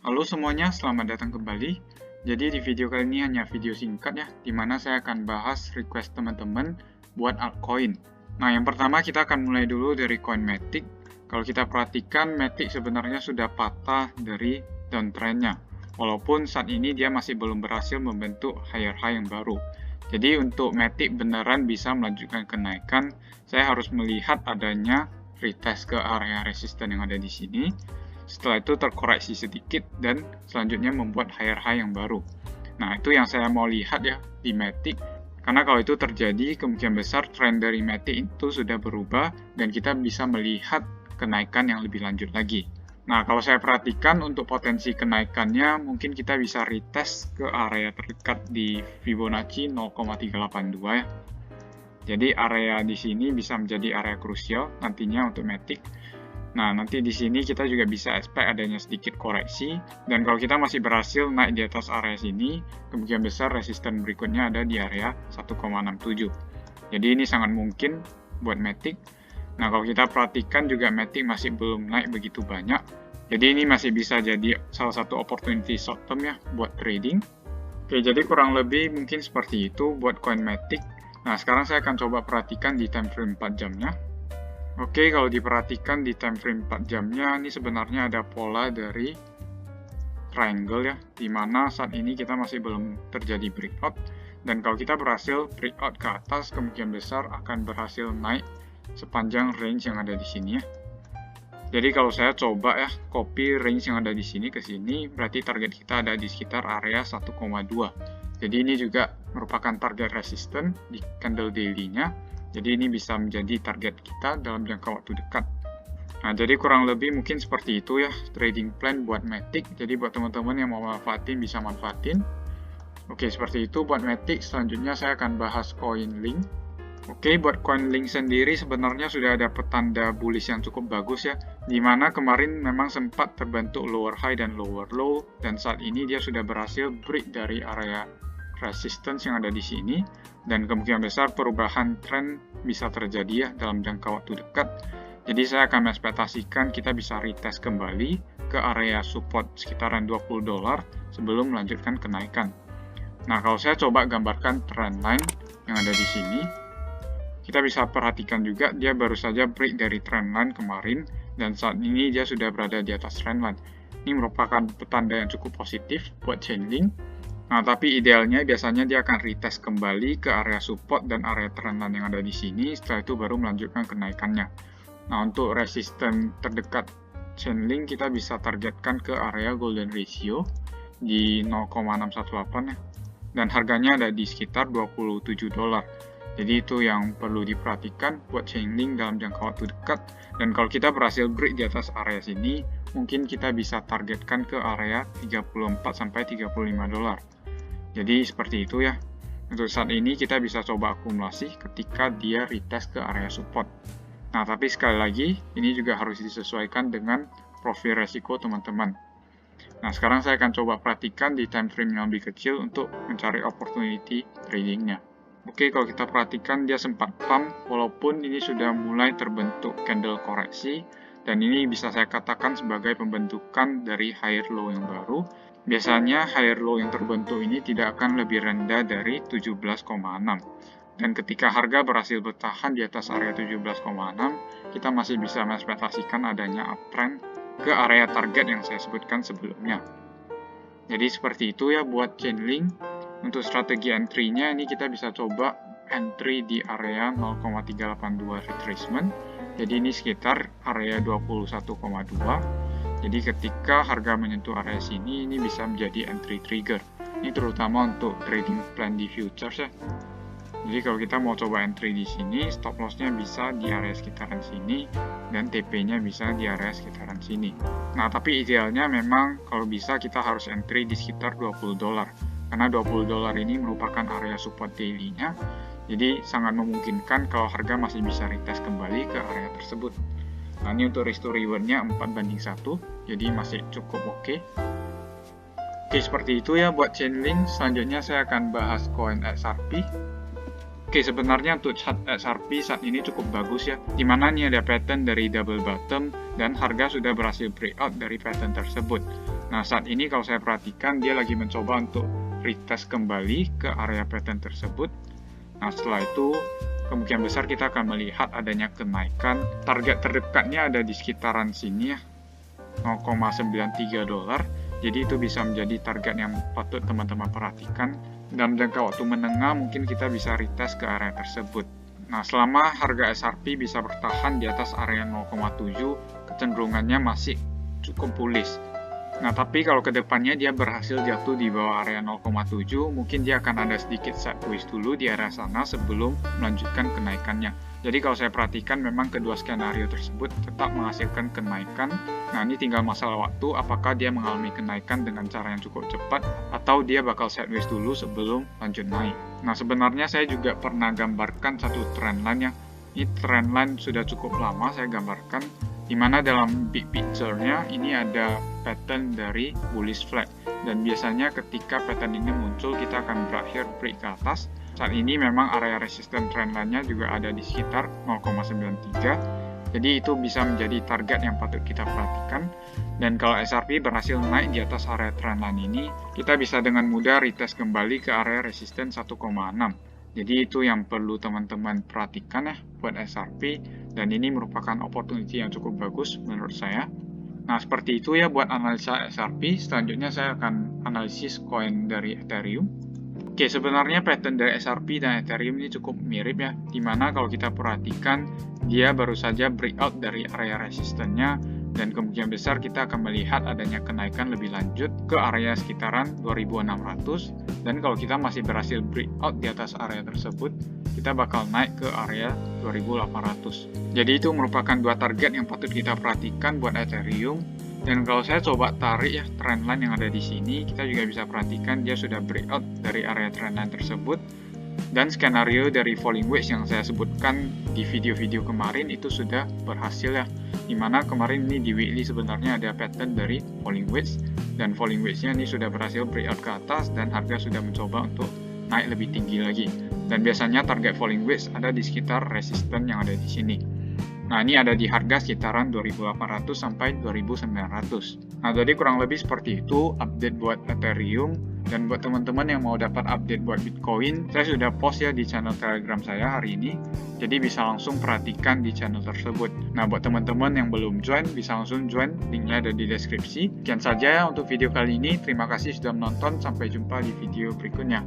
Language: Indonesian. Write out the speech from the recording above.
Halo semuanya, selamat datang kembali. Jadi di video kali ini hanya video singkat ya, di mana saya akan bahas request teman-teman buat altcoin. Nah, yang pertama kita akan mulai dulu dari koin Matic. Kalau kita perhatikan, Matic sebenarnya sudah patah dari downtrend-nya. Walaupun saat ini dia masih belum berhasil membentuk higher high yang baru. Jadi untuk Matic beneran bisa melanjutkan kenaikan, saya harus melihat adanya retest ke area resisten yang ada di sini. Setelah itu terkoreksi sedikit dan selanjutnya membuat higher high yang baru. Nah, itu yang saya mau lihat ya di Matic. Karena kalau itu terjadi, kemungkinan besar tren dari Matic itu sudah berubah dan kita bisa melihat kenaikan yang lebih lanjut lagi. Nah, kalau saya perhatikan untuk potensi kenaikannya, mungkin kita bisa retest ke area terdekat di Fibonacci 0,382 ya. Jadi area di sini bisa menjadi area krusial nantinya untuk Matic. Nah, nanti di sini kita juga bisa expect adanya sedikit koreksi, dan kalau kita masih berhasil naik di atas area sini, kemungkinan besar resisten berikutnya ada di area 1,67. Jadi ini sangat mungkin buat Matic. Nah, kalau kita perhatikan juga Matic masih belum naik begitu banyak, jadi ini masih bisa jadi salah satu opportunity short term ya buat trading. Oke, jadi kurang lebih mungkin seperti itu buat koin Matic. Nah, sekarang saya akan coba perhatikan di time frame 4 jamnya. Oke, kalau diperhatikan di time frame 4 jamnya, ini sebenarnya ada pola dari triangle ya, di mana saat ini kita masih belum terjadi breakout, dan kalau kita berhasil breakout ke atas, kemungkinan besar akan berhasil naik sepanjang range yang ada di sini ya. Jadi kalau saya coba ya, copy range yang ada di sini ke sini, berarti target kita ada di sekitar area 1,2. Jadi ini juga merupakan target resistance di candle daily-nya. Jadi ini bisa menjadi target kita dalam jangka waktu dekat. Nah, jadi kurang lebih mungkin seperti itu ya trading plan buat Matic. Jadi buat teman-teman yang mau manfaatin bisa manfaatin. Oke, seperti itu buat Matic. Selanjutnya saya akan bahas koin Link. Oke, buat koin Link sendiri sebenarnya sudah ada petanda bullish yang cukup bagus ya. Dimana kemarin memang sempat terbentuk lower high dan lower low, dan saat ini dia sudah berhasil break dari area resistance yang ada di sini, dan kemungkinan besar perubahan tren bisa terjadi ya dalam jangka waktu dekat. Jadi saya akan ekspektasikan kita bisa retest kembali ke area support sekitaran $20 sebelum melanjutkan kenaikan. Nah, kalau saya coba gambarkan trend line yang ada di sini, kita bisa perhatikan juga dia baru saja break dari trend line kemarin, dan saat ini dia sudah berada di atas trend line. Ini merupakan petanda yang cukup positif buat Chainlink. Nah, tapi idealnya biasanya dia akan retest kembali ke area support dan area trendline yang ada di sini, setelah itu baru melanjutkan kenaikannya. Nah, untuk resisten terdekat Chainlink kita bisa targetkan ke area golden ratio di 0,618 ya. Dan harganya ada di sekitar $27. Jadi itu yang perlu diperhatikan buat Chainlink dalam jangka waktu dekat. Dan kalau kita berhasil break di atas area sini, mungkin kita bisa targetkan ke area $34-35. Jadi seperti itu ya. Untuk saat ini kita bisa coba akumulasi ketika dia retest ke area support. Nah, tapi sekali lagi ini juga harus disesuaikan dengan profil resiko teman-teman. Nah, sekarang saya akan coba perhatikan di time frame yang lebih kecil untuk mencari opportunity tradingnya. Oke, kalau kita perhatikan dia sempat pump walaupun ini sudah mulai terbentuk candle koreksi, dan ini bisa saya katakan sebagai pembentukan dari higher low yang baru. Biasanya higher low yang terbentuk ini tidak akan lebih rendah dari 17,6. Dan ketika harga berhasil bertahan di atas area 17,6, kita masih bisa mengekspektasikan adanya uptrend ke area target yang saya sebutkan sebelumnya. Jadi seperti itu ya buat Chainlink. Untuk strategi entry-nya ini kita bisa coba entry di area 0,382 retracement. Jadi ini sekitar area 21,2. Jadi ketika harga menyentuh area sini, ini bisa menjadi entry trigger. Ini terutama untuk trading plan di futures ya. Jadi kalau kita mau coba entry di sini, stop loss-nya bisa di area sekitaran sini, dan TP-nya bisa di area sekitaran sini. Nah, tapi idealnya memang kalau bisa kita harus entry di sekitar $20. Karena $20 ini merupakan area support daily-nya. Jadi sangat memungkinkan kalau harga masih bisa retest kembali ke area tersebut. Nah, ini untuk risk to reward-nya 4:1, jadi masih cukup oke. Oke, seperti itu ya buat Chainlink. Selanjutnya saya akan bahas koin XRP. Oke, sebenarnya untuk chart XRP saat ini cukup bagus ya, dimana ini ada pattern dari double bottom dan harga sudah berhasil breakout dari pattern tersebut. Nah, saat ini kalau saya perhatikan, dia lagi mencoba untuk retest kembali ke area pattern tersebut. Nah, setelah itu, kemungkinan besar kita akan melihat adanya kenaikan. Target terdekatnya ada di sekitaran sini ya, 0,93 dolar. Jadi itu bisa menjadi target yang patut teman-teman perhatikan. Dalam jangka waktu menengah mungkin kita bisa retest ke area tersebut. Nah, selama harga SRP bisa bertahan di atas area 0,7, kecenderungannya masih cukup bullish. Nah, tapi kalau kedepannya dia berhasil jatuh di bawah area 0,7, mungkin dia akan ada sedikit sideways dulu di area sana sebelum melanjutkan kenaikannya. Jadi kalau saya perhatikan memang kedua skenario tersebut tetap menghasilkan kenaikan. Nah, ini tinggal masalah waktu, apakah dia mengalami kenaikan dengan cara yang cukup cepat atau dia bakal sideways dulu sebelum lanjut naik. Nah, sebenarnya saya juga pernah gambarkan satu trendline ya. Ini trendline sudah cukup lama saya gambarkan, di mana dalam big picture-nya ini ada pattern dari bullish flag. Dan biasanya ketika pattern ini muncul, kita akan berakhir break ke atas. Saat ini memang area resisten trendline-nya juga ada di sekitar 0,93. Jadi itu bisa menjadi target yang patut kita perhatikan. Dan kalau SRP berhasil naik di atas area trendline ini, kita bisa dengan mudah retest kembali ke area resisten 1,6. Jadi itu yang perlu teman-teman perhatikan ya buat SRP. Dan ini merupakan opportunity yang cukup bagus menurut saya. Nah, seperti itu ya buat analisa SRP. Selanjutnya saya akan analisis koin dari Ethereum. Oke, sebenarnya pattern dari SRP dan Ethereum ini cukup mirip ya, dimana kalau kita perhatikan dia baru saja breakout dari area resistennya, dan kemungkinan besar kita akan melihat adanya kenaikan lebih lanjut ke area sekitaran 2600, dan kalau kita masih berhasil breakout di atas area tersebut, kita bakal naik ke area 2800. Jadi itu merupakan dua target yang patut kita perhatikan buat Ethereum. Dan kalau saya coba tarik ya trendline yang ada di sini, kita juga bisa perhatikan dia sudah breakout dari area trendline tersebut. Dan skenario dari falling wedge yang saya sebutkan di video-video kemarin itu sudah berhasil ya. Dimana kemarin ini di weekly sebenarnya ada pattern dari falling wedge, dan falling wedge-nya ini sudah berhasil breakout ke atas dan harga sudah mencoba untuk naik lebih tinggi lagi. Dan biasanya target falling wedge ada di sekitar resisten yang ada di sini. Nah, ini ada di harga sekitaran 2800 sampai 2900. Nah, jadi kurang lebih seperti itu update buat Ethereum. Dan buat teman-teman yang mau dapat update buat Bitcoin, saya sudah post ya di channel Telegram saya hari ini. Jadi bisa langsung perhatikan di channel tersebut. Nah, buat teman-teman yang belum join, bisa langsung join, linknya ada di deskripsi. Sekian saja ya untuk video kali ini. Terima kasih sudah menonton, sampai jumpa di video berikutnya.